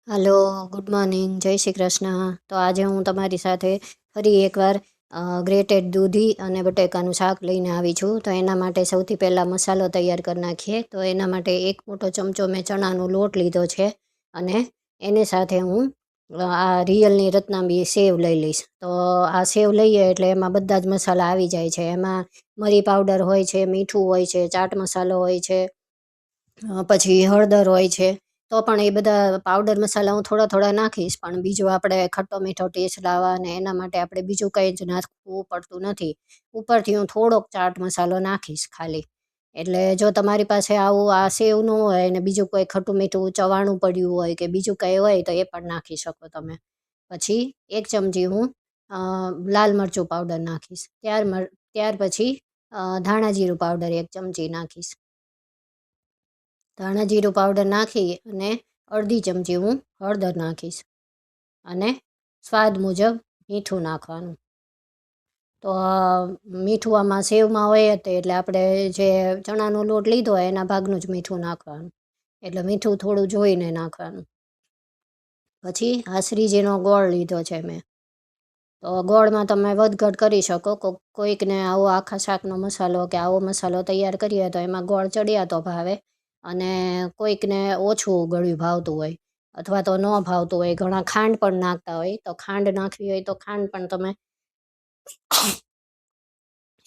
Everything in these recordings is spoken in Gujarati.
હાલો, ગુડ મોર્નિંગ, જય શ્રી કૃષ્ણ. તો આજે હું તમારી સાથે ફરી એકવાર ગ્રેટેડ દૂધી અને બટેકાનું શાક લઈને આવી છું. તો એના માટે સૌથી પહેલાં મસાલો તૈયાર કરી નાખીએ. તો એના માટે એક મોટો ચમચો મેં ચણાનો લોટ લીધો છે અને એની સાથે હું આ રિયલની રત્નાબી સેવ લઈ લઈશ. તો આ સેવ લઈએ એટલે એમાં બધા જ મસાલા આવી જાય છે. એમાં મરી પાવડર હોય છે, મીઠું હોય છે, ચાટ મસાલો હોય છે, પછી હળદર હોય છે. તો પણ એ બધા પાવડર મસાલા હું થોડા થોડા નાખીશ, પણ બીજું આપણે ખટ્ટો મીઠો ટેસ્ટ લાવવા અને એના માટે આપણે બીજું કંઈ જ નાખવું પડતું નથી. ઉપરથી હું થોડોક ચાટ મસાલો નાખીશ ખાલી. એટલે જો તમારી પાસે આવું આ સેવ ન હોય અને બીજું કોઈ ખટ્ટું મીઠું ચવાણું પડ્યું હોય કે બીજું કંઈ હોય તો એ પણ નાખી શકો તમે. પછી એક ચમચી હું લાલ મરચું પાવડર નાખીશ. ત્યાર પછી ધાણા જીરું પાવડર એક ચમચી નાખીશ. ધાણા જીરું પાવડર નાખી અને અડધી ચમચી હું હળદર નાખીશ અને સ્વાદ મુજબ મીઠું નાખવાનું. તો મીઠું આમાં સેવમાં હોય હતું એટલે આપણે જે ચણાનો લોટ લીધો હોય એના ભાગનું જ મીઠું નાખવાનું. એટલે મીઠું થોડું જોઈને નાખવાનું. પછી આ શ્રીજીનો ગોળ લીધો છે મેં. તો ગોળમાં તમે વધઘટ કરી શકો. કોઈકને આવો આખા શાકનો મસાલો કે આવો મસાલો તૈયાર કરીએ તો એમાં ગોળ ચડિયાતો ભાવે અને કોઈકને ઓછું ગળ્યું ભાવતું હોય અથવા તો ન ભાવતું હોય. ઘણા ખાંડ પણ નાખતા હોય. તો ખાંડ નાખવી હોય તો ખાંડ પણ તમે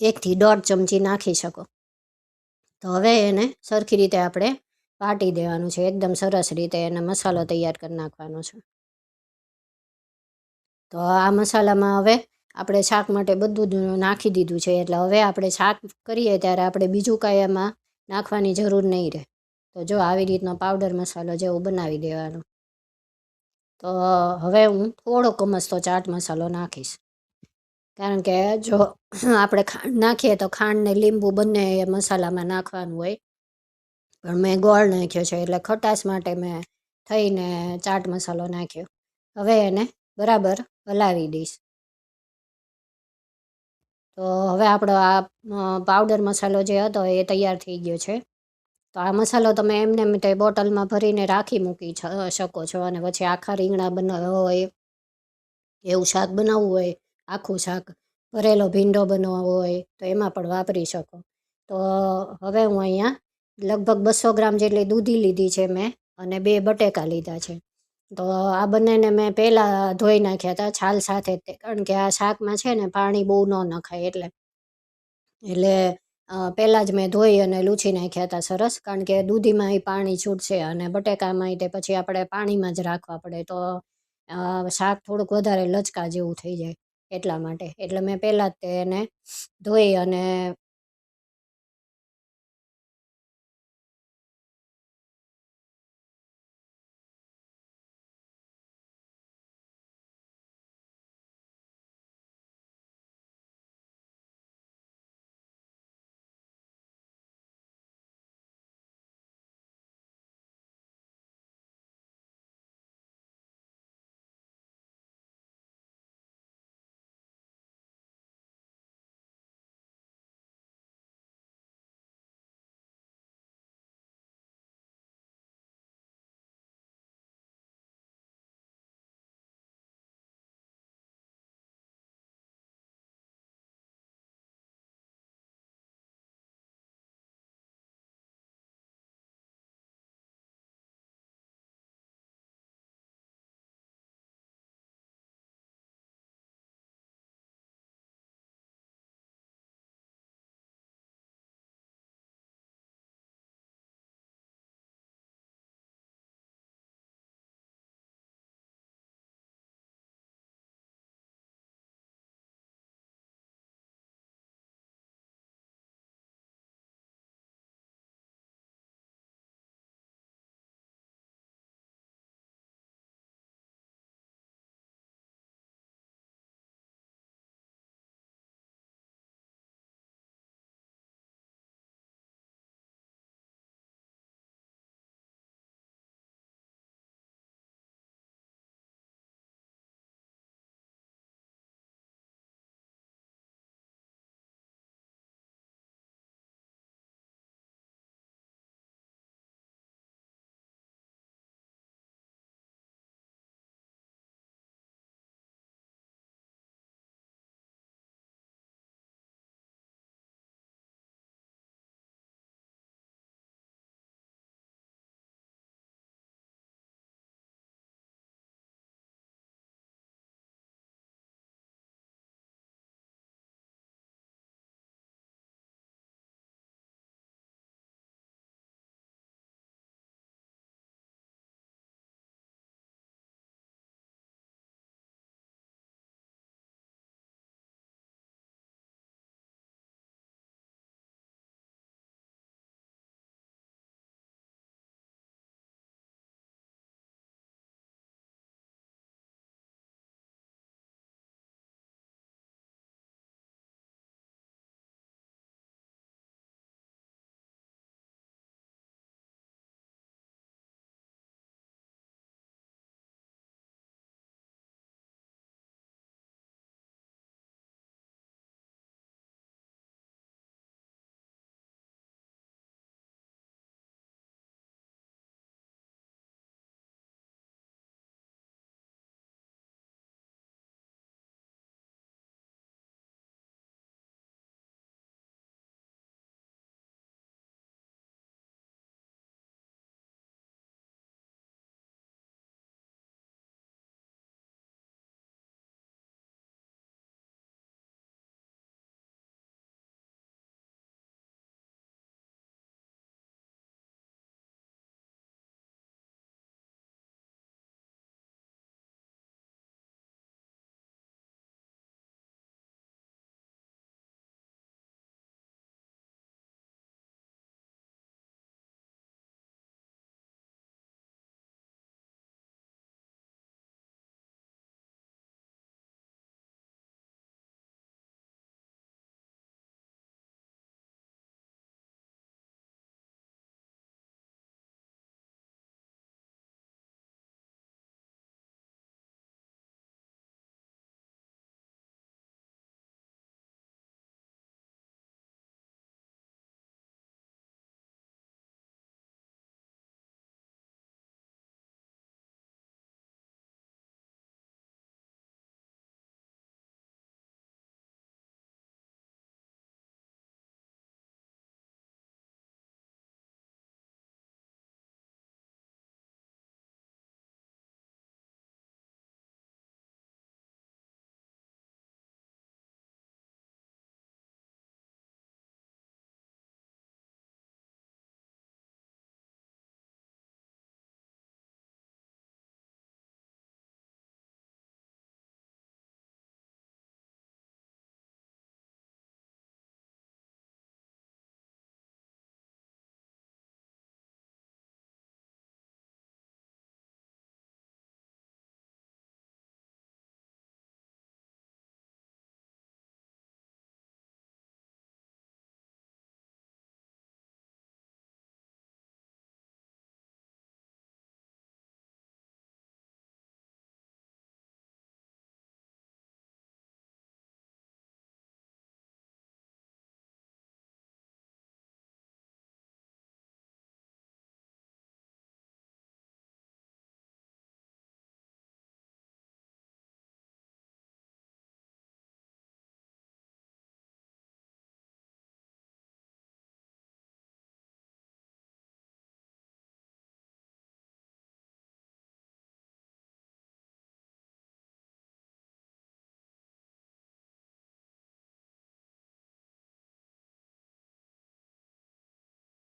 1 થી 1.5 ચમચી નાખી શકો. તો હવે એને સરખી રીતે આપણે વાટી દેવાનું છે. એકદમ સરસ રીતે એને મસાલો તૈયાર કરી નાખવાનો છે. તો આ મસાલામાં હવે આપણે શાક માટે બધું જ નાખી દીધું છે. એટલે હવે આપણે શાક કરીએ ત્યારે આપણે બીજું કાંઈ એમાં નાખવાની જરૂર નહીં રહે. તો જો આવી રીતનો પાવડર મસાલો જેવું બનાવી દેવાનો. તો હવે હું થોડોક મસ્તો ચાટ મસાલો નાખીશ. કારણ કે જો આપણે ખાંડ નાખીએ તો ખાંડ ને લીંબુ બંને મસાલામાં નાખવાનું હોય. પણ મેં ગોળ નાખ્યો છે એટલે ખટાશ માટે મેં થઈને ચાટ મસાલો નાખ્યો. હવે એને બરાબર હલાવી દઈશ. તો હવે આપણો આ પાવડર મસાલો જે હતો એ તૈયાર થઈ ગયો છે. તો આ મસાલો તમે એમને એમ તે બોટલમાં ભરીને રાખી મૂકી શકો છો. અને પછી આખા રીંગણા બનાવવા હોય, એવું શાક બનાવવું હોય, આખું શાક ભરેલો ભીંડો બનાવવો હોય તો એમાં પણ વાપરી શકો. તો હવે હું અહીંયા લગભગ 200 ગ્રામ જેટલી દૂધી લીધી છે મેં અને 2 બટેકા લીધા છે. તો આ બંનેને મેં પહેલાં ધોઈ નાખ્યા હતા છાલ સાથે જ. કારણ કે આ શાકમાં છે ને પાણી બહુ ન નખાય એટલે પહેલાં જ મેં ધોઈ અને લૂછી નાખ્યા હતા સરસ. કારણ કે દૂધીમાં પાણી છૂટશે અને બટેકામાં તે પછી આપણે પાણીમાં જ રાખવા પડે તો શાક થોડુંક વધારે લચકા જેવું થઈ જાય એટલા માટે. એટલે મેં પહેલાં જ તેને ધોઈ અને